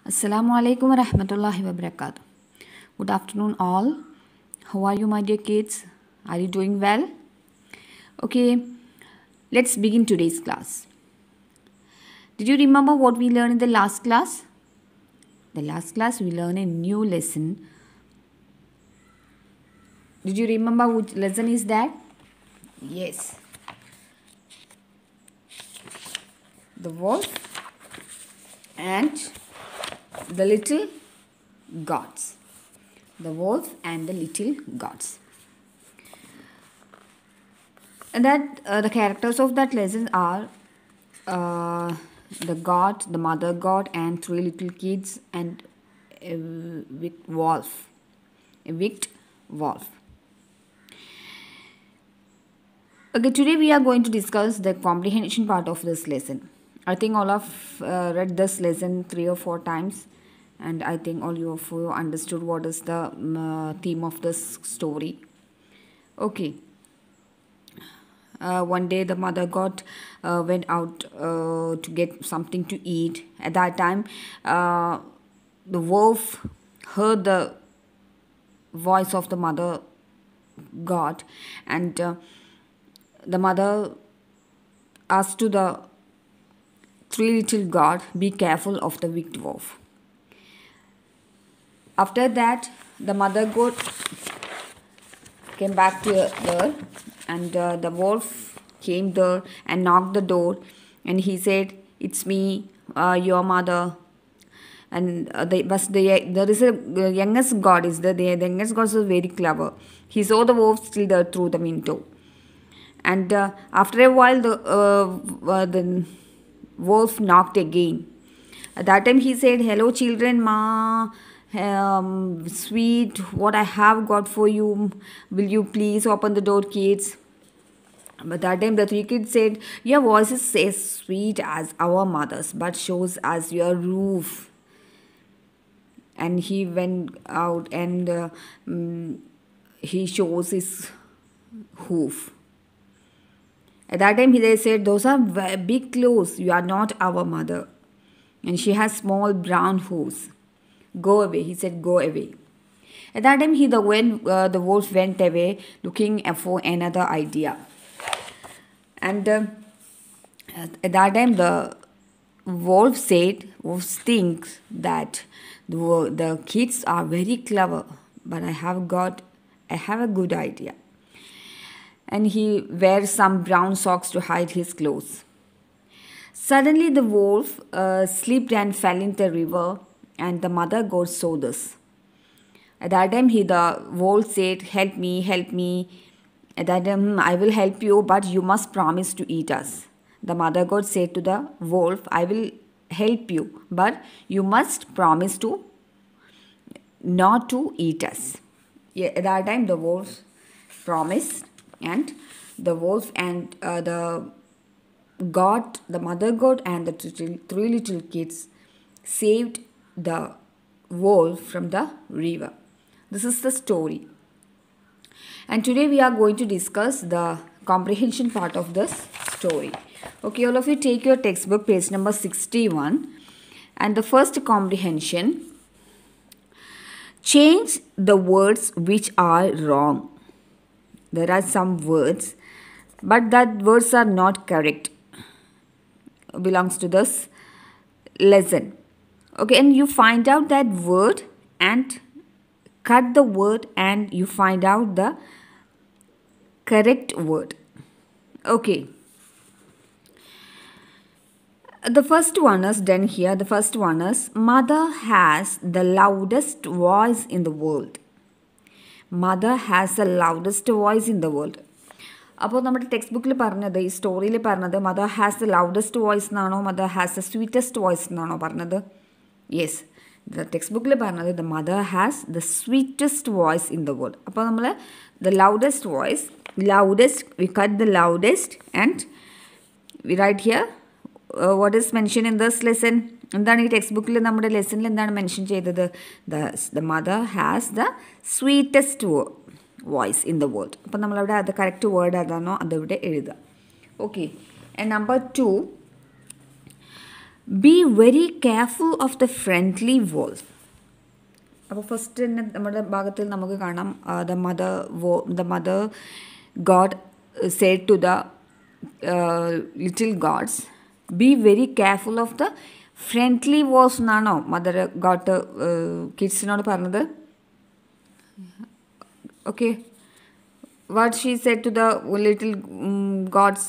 Assalamu alaikum wa rahmatullahi wa barakatuh. Good afternoon, all. How are you, my dear kids? Are you doing well? Okay, let's begin today's class. Did you remember what we learned in the last class? The last class we learned a new lesson. Did you remember which lesson is that? Yes. The wolf and the little gods. The wolf and the little gods. And that the characters of that lesson are the god, the mother god, and three little kids, and a wicked wolf. A wicked wolf. Okay, today we are going to discuss the comprehension part of this lesson. I think all of read this lesson 3 or 4 times, and I think all of you understood what is the theme of this story. Okay. One day the mother god went out to get something to eat. At that time, the wolf heard the voice of the mother god, and the mother asked to the three little god, be careful of the wicked wolf. After that, the mother goat came back to there, and the wolf came there and knocked the door, and he said, it's me, your mother. And there is a youngest god is there. The youngest god is very clever. He saw the wolf still there through the window. And after a while, the wolf knocked again. At that time, he said, hello children, ma, sweet, what I have got for you. Will you please open the door, kids? But that time, the three kids said, your voice is as sweet as our mother's, but shows as your roof. And he went out and he shows his hoof. At that time, they said, those are big clothes. You are not our mother. And she has small brown hooves. Go away. He said, go away. At that time, the wolf went away looking for another idea. And at that time, the wolf thinks that the kids are very clever, but I have a good idea. And he wears some brown socks to hide his clothes. Suddenly the wolf slipped and fell into the river, and the mother goat saw this. At that time the wolf said, help me, help me. At that time, I will help you, but you must promise to eat us. The mother goat said to the wolf, I will help you, but you must promise to not to eat us. Yeah, at that time the wolf promised. And the wolf and the mother goat and the three little kids saved the wolf from the river. This is the story. And today we are going to discuss the comprehension part of this story. Okay, all of you take your textbook, page number 61. And the first comprehension, change the words which are wrong. There are some words, but that words are not correct. Belongs to this lesson. Okay, and you find out that word and cut the word and you find out the correct word. Okay. The first one is done here. The first one is, mother has the loudest voice in the world. Mother has the loudest voice in the world. അപ്പോൾ നമ്മുടെ text ബുക്കിൽ പറഞ്ഞത്, ഈ സ്റ്റോറിയിൽ പറഞ്ഞത്, mother has the loudest voice എന്നാണോ mother has the sweetest voice എന്നാണോ പറഞ്ഞത്? യെസ്, ദ ടെക്സ്റ്റ് ബുക്കിൽ പറഞ്ഞത് the mother has the sweetest voice in the world. അപ്പോൾ നമ്മൾ the loudest voice, loudest, we cut the loudest and we write here what is mention in this lesson. എന്താണ് ഈ text ബുക്കിൽ നമ്മുടെ ലെസണിൽ എന്താണ് മെൻഷൻ ചെയ്തത്? The mother has the sweetest voice in the world. അപ്പം നമ്മളവിടെ അത് കറക്റ്റ് വേർഡ് ഏതാണോ അതിവിടെ എഴുതുക. Okay. And number 2, Be very careful of the friendly wolf. അപ്പോൾ ഫസ്റ്റ് തന്നെ നമ്മുടെ ഭാഗത്തിൽ നമുക്ക് കാണാം the mother god said to the little gods, be very careful of the friendly wolves എന്നാണോ മദർ ഗോഡ് കിഡ്സിനോട് പറഞ്ഞത്? Okay, what she said to the little gods?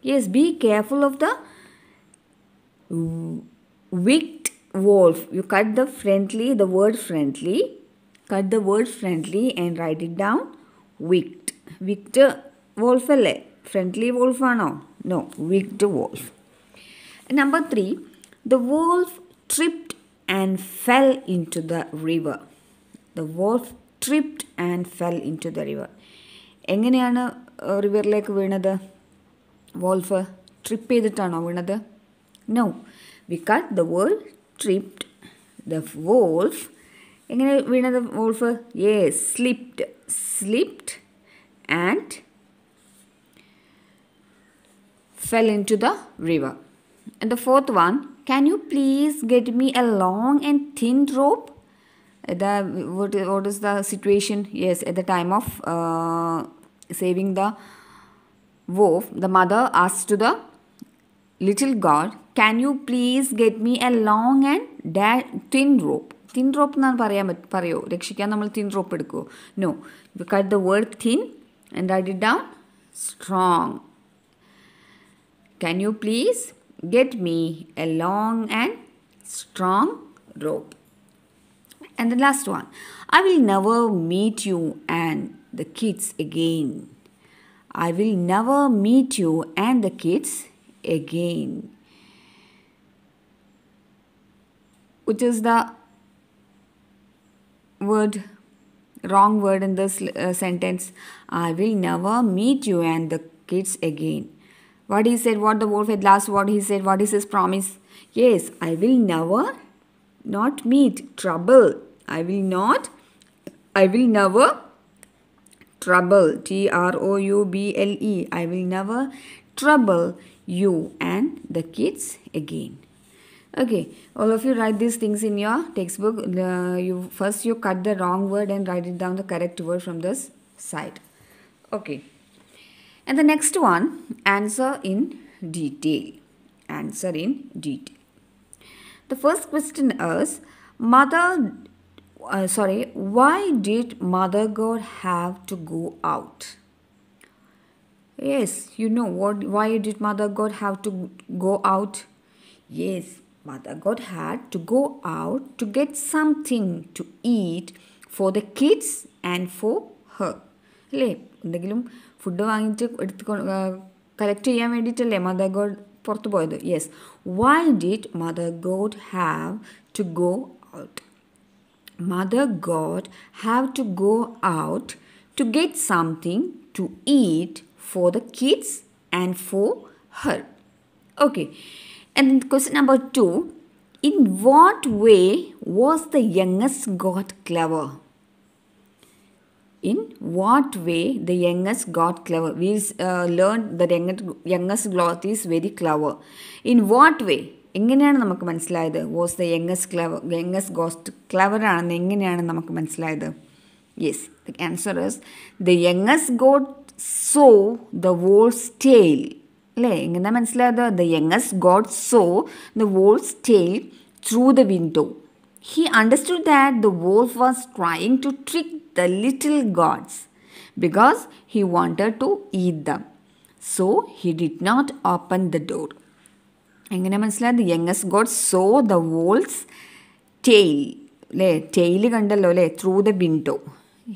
Yes, be careful of the wicked wolf. You cut the word friendly, and write it down. Wicked. Wicked wolf alle. Friendly wolf ano? No, wicked wolf. Number 3, the wolf tripped and fell into the river. The wolf tripped and fell into the river. എങ്ങനെയാണ് റിവറിലേക്ക് വീണത്? Wolf trip ചെയ്തിട്ടാണോ വീണത്? No, we cut the word tripped. The wolf എങ്ങനെ വീണത് wolf? Yes, slipped and fell into the river. And the 4th one, can you please get me a long and thin rope? What is the situation? Yes, at the time of saving the wolf, the mother asked to the little god, can you please get me a long and thin rope? Thin rope എന്നാണ് പറയോ? രക്ഷിക്കാൻ നമ്മൾ thin rope എടുക്കുമോ? No, we cut the word thin and write it down. Strong. Can you please get me a long and strong rope? And the last one, I will never meet you and the kids again. I will never meet you and the kids again. Which is the wrong word in this sentence? I will never meet you and the kids again. What he said, what the wolf had last, what he said, what is his promise? Yes, I will never not meet trouble. I will never trouble. trouble. I will never trouble you and the kids again. Okay, all of you write these things in your textbook. You cut the wrong word and write it down the correct word from this side. Okay. And the next one, answer in detail. Answer in detail. The first question is, why did Mother God have to go out? Yes, you know why did Mother God have to go out? Yes, Mother God had to go out to get something to eat for the kids and for her. അല്ലേ, എന്തെങ്കിലും food വാങ്ങിയിട്ട് collect ചെയ്യാൻ വേണ്ടിയിട്ടല്ലേ mother god പുറത്തു പോയത്? Yes, why did mother god have to go out? Mother God have to go out to get something to eat for the kids and for her. Okay, and question number 2, in what way was the youngest God clever? In what way the youngest got clever? We learned that youngest God is very clever. In what way? എങ്ങനെയാണ് നമുക്ക് മനസ്സിലായത് was the youngest ghost clever ആണെന്ന് എങ്ങനെയാണ് നമുക്ക് മനസ്സിലായത്? Yes, the answer is the youngest god saw the wolf's tail. അല്ലേ, എങ്ങനെ മനസ്സിലായത്? The youngest god saw the wolf's tail through the window. He understood that the wolf was trying to trick the little gods because he wanted to eat them. So he did not open the door. എങ്ങനെ മനസ്സിലായത്? The youngest god saw the wolf's tail. അല്ലേ, tail കണ്ടല്ലോ അല്ലേ, through the window.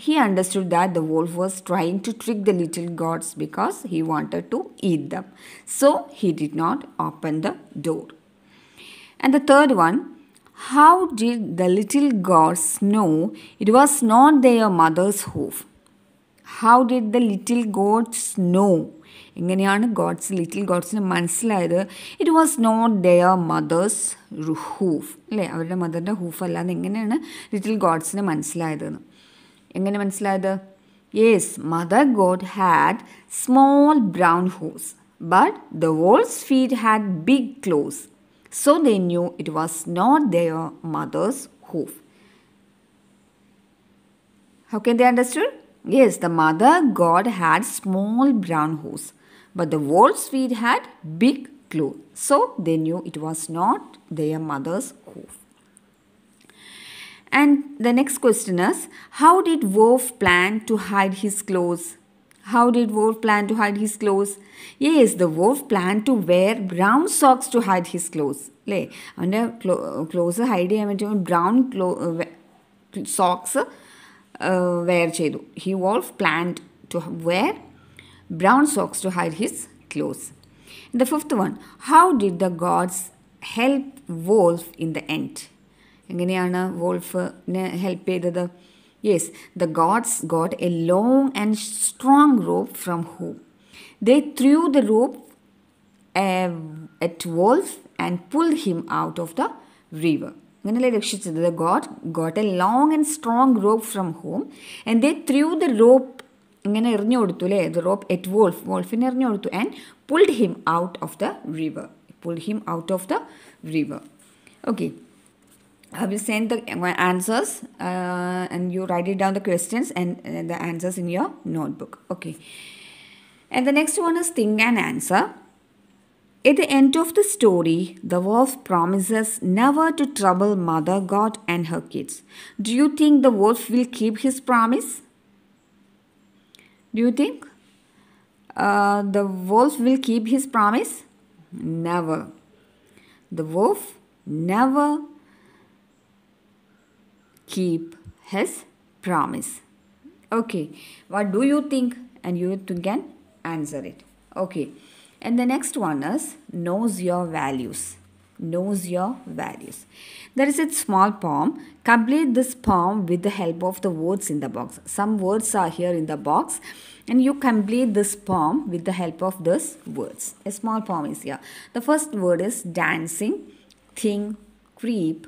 He understood that the wolf was trying to trick the little gods because he wanted to eat them. So he did not open the door. And the third one, how did the little gods know it was not their mother's hoof? How did the little gods know? എങ്ങനെയാണ് little ഗോഡ്സിന് മനസ്സിലായത് it was not their mother's hoof? അല്ലേ, അവരുടെ മദറിൻ്റെ hoof അല്ലാതെ എങ്ങനെയാണ് little ഗോഡ്സിന് മനസ്സിലായതെന്ന്? എങ്ങനെ മനസ്സിലായത്? Yes, mother god had small brown hooves but the wolf's feet had big claws. So they knew it was not their mother's hoof. How can they understood? Yes, the mother goat had small brown hooves, but the wolf's feet had big claws. So they knew it was not their mother's hoof. And the next question is, how did wolf plan to hide his claws? How did wolf plan to hide his claws? Yes, the wolf planned to wear brown socks to hide his claws. അല്ലേ അവൻ്റെ close hide ചെയ്യാൻ വേണ്ടി brown socks wear ചെയ്തു. He wolf planned to wear brown socks to hide his claws. The fifth one, how did the gods help wolf in the end? എങ്ങനെയാണ് വോൾഫിനെ help ചെയ്തത്? Yes, the gods got a long and strong rope from home. They threw the rope at wolf and pulled him out of the river. അങ്ങനെയല്ലേ രക്ഷിച്ചത്? The god got a long and strong rope from home and they threw the rope ഇങ്ങനെ എറിഞ്ഞു കൊടുത്തു അല്ലേ? The rope at വോൾഫിനെ എറിഞ്ഞു കൊടുത്തു and pulled him out of the river. Pulled him out of the river. Okay. I will send the answers and you write it down the questions and the answers in your notebook. Okay. And the next one is think and answer. At the end of the story, the wolf promises never to trouble mother goat and her kids. Do you think the wolf will keep his promise? Do you think the wolf will keep his promise? Never. The wolf never keep his promise. Okay, what do you think? And you can answer it. Okay, and the next one is knows your values. Knows your values. There is a small poem. Complete this poem with the help of the words in the box. Some words are here in the box and you complete this poem with the help of these words. A small poem is here. The first word is dancing, thing, creep,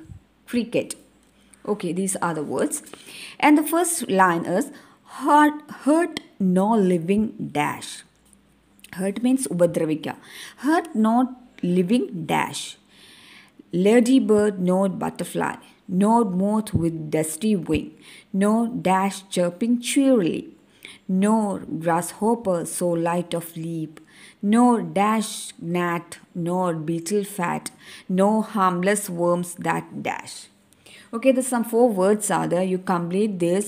cricket. Okay, these are the words. And the first line is hurt no living dash. Hurt means ubadravika. Hurt not living dash. Ladybird, nor butterfly, nor moth with dusty wing, nor dash chirping cheerily, nor grasshopper so light of leap, nor dash gnat, nor beetle fat, no harmless worms that dash. Okay, there's some 4 words are there. You complete this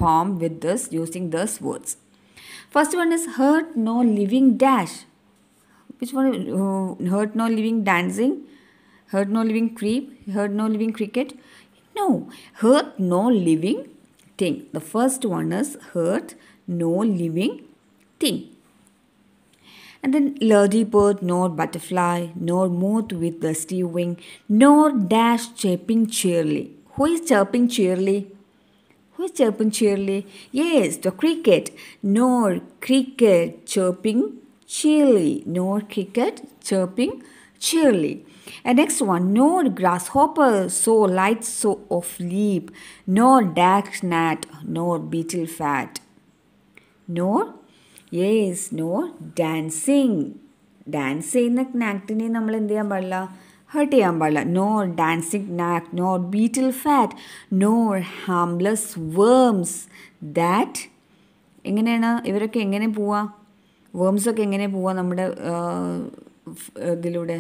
poem with this using those words. First one is hurt no living dash. Which one? Hurt no living dancing? Hurt no living creep? Hurt no living cricket? No. Hurt no living thing. The first one is hurt no living thing. And then ladybird, nor butterfly, nor moth with dusty wing, nor dash chirping cheerily. Who is chirping cheerily? Who is chirping cheerily? Yes, the cricket. Nor cricket chirping cheerily. Nor cricket chirping cheerily. And next one, nor grasshopper so light so of leap, nor dash gnat, nor beetle fat. Nor, yes, nor dancing. Dance ചെയ്യുന്ന gnatനെ നമ്മൾ എന്ത് ചെയ്യാൻ പാടില്ല? Hurt ചെയ്യാൻ പാടില്ല. Nor dancing നാക്ക്, nor beetle fat, nor harmless worms that. എങ്ങനെയാണ് ഇവരൊക്കെ എങ്ങനെ പോവുക? വേംസൊക്കെ എങ്ങനെ പോവുക നമ്മുടെ ഇതിലൂടെ?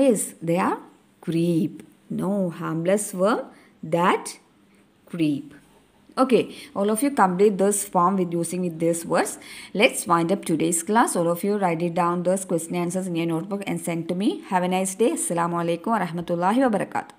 Yes, they are creep. No harmless worm that creep. Okay, all of you complete this form with using with these words. Let's wind up today's class. All of you write it down those question answers in your notebook and send to me. Have a nice day. Assalamu alaikum wa rahmatullahi wa barakatuh.